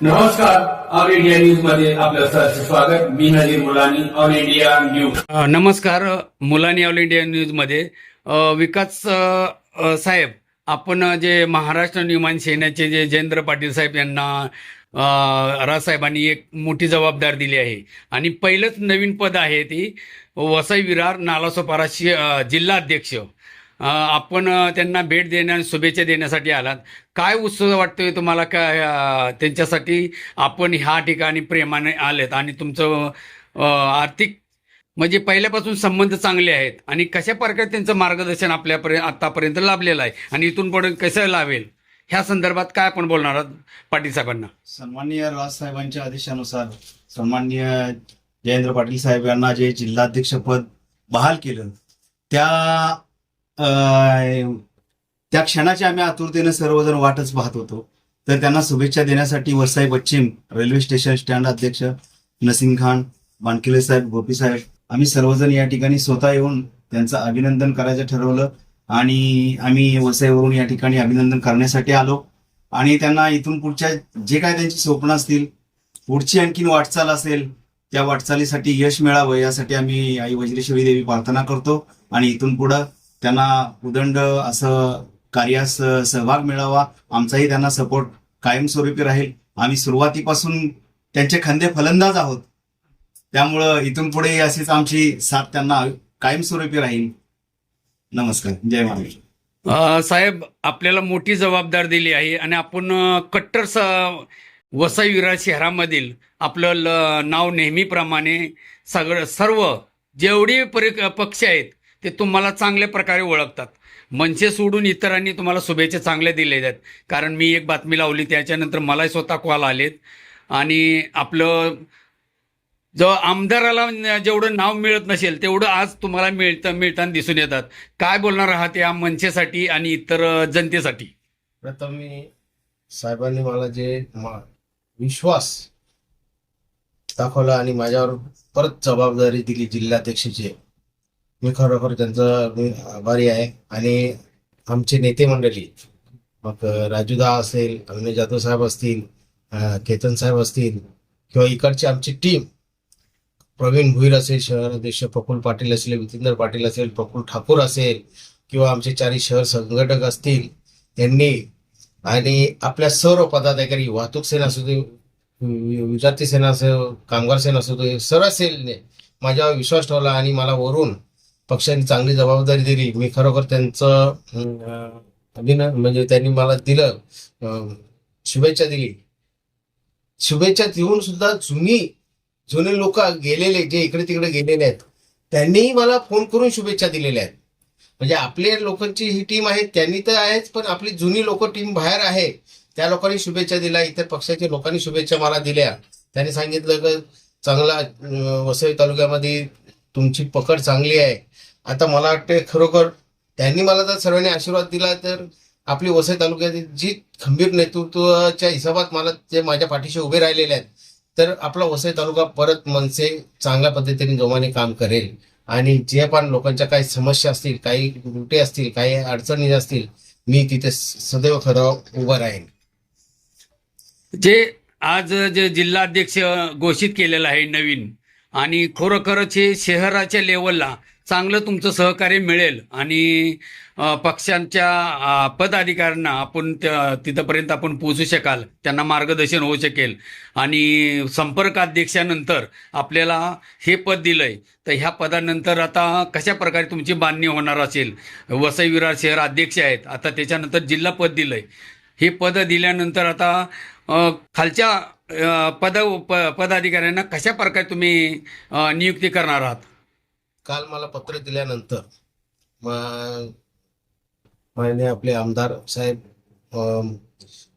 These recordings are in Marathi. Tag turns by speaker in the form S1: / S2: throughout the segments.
S1: नमस्कार, ऑल इंडिया न्यूज मध्ये आपलं सहर्ष स्वागत. मी नजीर मुलानी, ऑल इंडिया न्यूज.
S2: नमस्कार. मुलानी ऑल इंडिया न्यूजमध्ये विकास साहेब, आपण जे महाराष्ट्र निर्माण सेनेचे जे जयेंद्र पाटील साहेब यांना राजसाहेबांनी एक मोठी जबाबदारी दिली आहे आणि पहिलंच नवीन पद आहे ती वसई विरार नालासोपारा जिल्हाध्यक्ष. आपण त्यांना भेट देण्या शुभेच्छा देण्यासाठी आलात. काय उत्सुक वाटतोय तुम्हाला? काय त्यांच्यासाठी आपण ह्या ठिकाणी प्रेमाने आलेत आणि तुमचं आर्थिक म्हणजे पहिल्यापासून संबंध चांगले आहेत आणि कशा प्रकारे त्यांचं मार्गदर्शन आपल्यापर्यंत आतापर्यंत लाभलेलं आहे आणि इथून पुढे कसं लावेल ह्या संदर्भात काय आपण बोलणार आहात पाटील साहेबांना?
S3: सन्माननीय राजसाहेबांच्या आदेशानुसार सन्माननीय जयेंद्र पाटील साहेब यांना जे जिल्हाध्यक्षपद बहाल केलं त्या क्षणाची आम्ही आतुरतेने सर्वजण वाटच पाहत होतो. तर त्यांना शुभेच्छा देण्यासाठी वसई पश्चिम रेल्वे स्टेशन स्टँड अध्यक्ष नसीम खान, बानकिले साहेब, गोपी साहेब, आम्ही सर्वजण या ठिकाणी स्वतः येऊन त्यांचं अभिनंदन करायचं ठरवलं आणि आम्ही वसईवरून या ठिकाणी अभिनंदन करण्यासाठी आलो आणि त्यांना इथून पुढच्या जे काय त्यांची स्वप्न असतील, पुढची आणखीन वाटचाल असेल, त्या वाटचालीसाठी यश मिळावं यासाठी आम्ही आई वज्रेश्वरी देवी प्रार्थना करतो आणि इथून पुढं त्यांना उदंड असं कार्यास सहभाग मिळावा. आमचाही त्यांना सपोर्ट कायमस्वरूपी राहील. आम्ही सुरुवातीपासून त्यांचे खंदे फलंदाज आहोत, त्यामुळं इथून पुढे अशीच आमची साथ त्यांना कायमस्वरूपी राहील. नमस्कार, जय महाराष्ट्र.
S2: साहेब, आपल्याला मोठी जबाबदारी दिली आहे आणि आपण कट्टर वसई विरार शहरामधील आपलं नाव नेहमीप्रमाणे सर्व जेवढे पक्ष आहेत ते तुम्हाला चांगल्या प्रकारे ओळखतात. मनसे सोडून इतरांनी तुम्हाला शुभेच्छा चांगल्या दिलेल्या आहेत. कारण मी एक बातमी लावली, त्याच्यानंतर मलाही स्वतः कॉल आलेत आणि आपलं जो आमदाराला जेवढं नाव मिळत नसेल तेवढं आज तुम्हाला मिळताना दिसून येतात. काय बोलणार आहात या मनसेसाठी आणि इतर जनतेसाठी?
S4: प्रथम मी साहेबांनी मला जे विश्वास दाखवला आणि माझ्यावर परत जबाबदारी दिली जिल्हाध्यक्षाची, मी खरोखर त्यांचा मी आभारी आहे. आणि आमचे नेते मंडळी, मग राजूदा असेल, अविनाश जाधव साहेब असतील, केतन साहेब असतील, किंवा इकडची आमची टीम, प्रवीण भुईर असेल, शहर अध्यक्ष प्रफुल्ल पाटील असेल, वितेंद्र पाटील असेल, प्रफुल्ल ठाकूर असेल, किंवा आमचे चारही शहर संघटक असतील यांनी, आणि आपल्या सर्व पदाधिकारी, वाहतूक सेना असू दे, विद्यार्थी सेना असो, कामगार सेना असू दे, सर्व सेनेने माझ्यावर विश्वास ठेवला आणि मला वरून पक्षाने चांगली जबाबदारी दिली. मी खरोखर त्यांचं म्हणजे त्यांनी मला दिलं, शुभेच्छा दिली. शुभेच्छा देऊन सुद्धा जुने लोक गेलेले, जे इकडे तिकडे गेलेले आहेत, त्यांनीही मला फोन करून शुभेच्छा दिलेल्या आहेत. म्हणजे आपल्या लोकांची ही टीम आहे, त्यांनी तर आहेच, पण आपली जुनी लोक टीम बाहेर आहे, त्या लोकांनी शुभेच्छा दिल्या. इतर पक्षाच्या लोकांनी शुभेच्छा मला दिल्या. त्यांनी सांगितलं की चांगला वसई तालुक्यामध्ये तुमची पकड चांगली आहे. आता मला वाटते खरोखर त्यांनी मला जर सर्वांनी आशीर्वाद दिला तर आपली वसई तालुक्यातील जी खंबीर नेतृत्वाच्या हिशोबात मला जे माझ्या पाठीशी उभे राहिलेले आहेत, तर आपला वसई तालुका परत मनसे चांगल्या पद्धतीने जोमाने काम करेल. आणि जे पण लोकांच्या काही समस्या असतील, काही त्रुटी असतील, काही अडचणी असतील, मी तिथे सदैव खरं उभं राहीन.
S2: जे आज जे जिल्हाध्यक्ष घोषित केलेलं आहे नवीन, आणि खरोखरच हे शहराच्या लेवलला चांगलं तुमचं सहकार्य मिळेल आणि पक्षांच्या पदाधिकाऱ्यांना आपण तिथंपर्यंत आपण पोहोचू शकाल, त्यांना मार्गदर्शन होऊ शकेल. आणि संपर्क अध्यक्षानंतर आपल्याला हे पद दिलंय, तर ह्या पदानंतर आता कशा प्रकारे तुमची बांधणी होणार असेल? वसई विरार शहर अध्यक्ष आहेत, आता त्याच्यानंतर जिल्हा पद दिलंय. हे पद दिल्यानंतर आता खालच्या पदाधिकाऱ्यांना कशा प्रकारे तुम्ही नियुक्ती करणार आहात?
S4: काल मला पत्र दिल्यानंतर माननीय आपले आमदार साहेब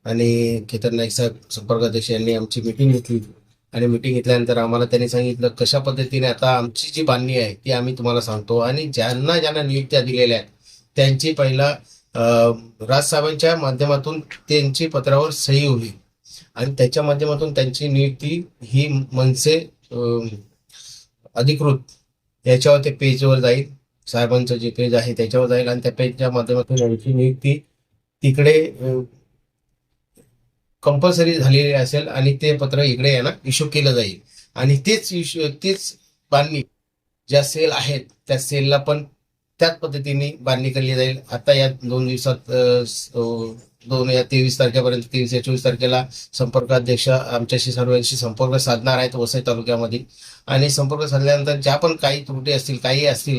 S4: आणि केतन नाईक साहेब संपर्काध्यक्ष यांनी आमची मीटिंग घेतली आणि मीटिंग घेतल्यानंतर आम्हाला त्यांनी सांगितलं कशा पद्धतीने आता आमची जी बांधणी आहे ती आम्ही तुम्हाला सांगतो आणि ज्यांना नियुक्त्या दिलेल्या आहेत त्यांची पहिला राजसाहेबांच्या माध्यमातून त्यांची पत्रावर सही होईल आणि त्याच्या माध्यमातून त्यांची नियुक्ती ही मनसे अधिकृत याच्यावर ते पेजवर जाईल, साहेबांचं जे पेज आहे त्याच्यावर जाईल आणि त्या पेजच्या माध्यमातून यांची नियुक्ती तिकडे कंपल्सरी झालेली असेल आणि ते पत्र इकडे यांना इश्यू केलं जाईल आणि तीच बांधणी ज्या सेल आहेत त्या सेलला पण त्याच पद्धतीने बांधणी केली जाईल. आता या 2 दिवसात या 23 तारखेपर्यंत 23 या 24 तारखेला संपर्काध्यक्ष आमच्याशी सर्वांशी संपर्क साधणार आहेत वसई तालुक्यामध्ये आणि संपर्क साधल्यानंतर ज्या पण काही त्रुटी असतील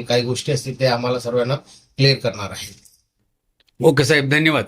S4: काही गोष्टी असतील ते आम्हाला सर्वांना क्लिअर करणार आहेत.
S2: ओके साहेब, धन्यवाद.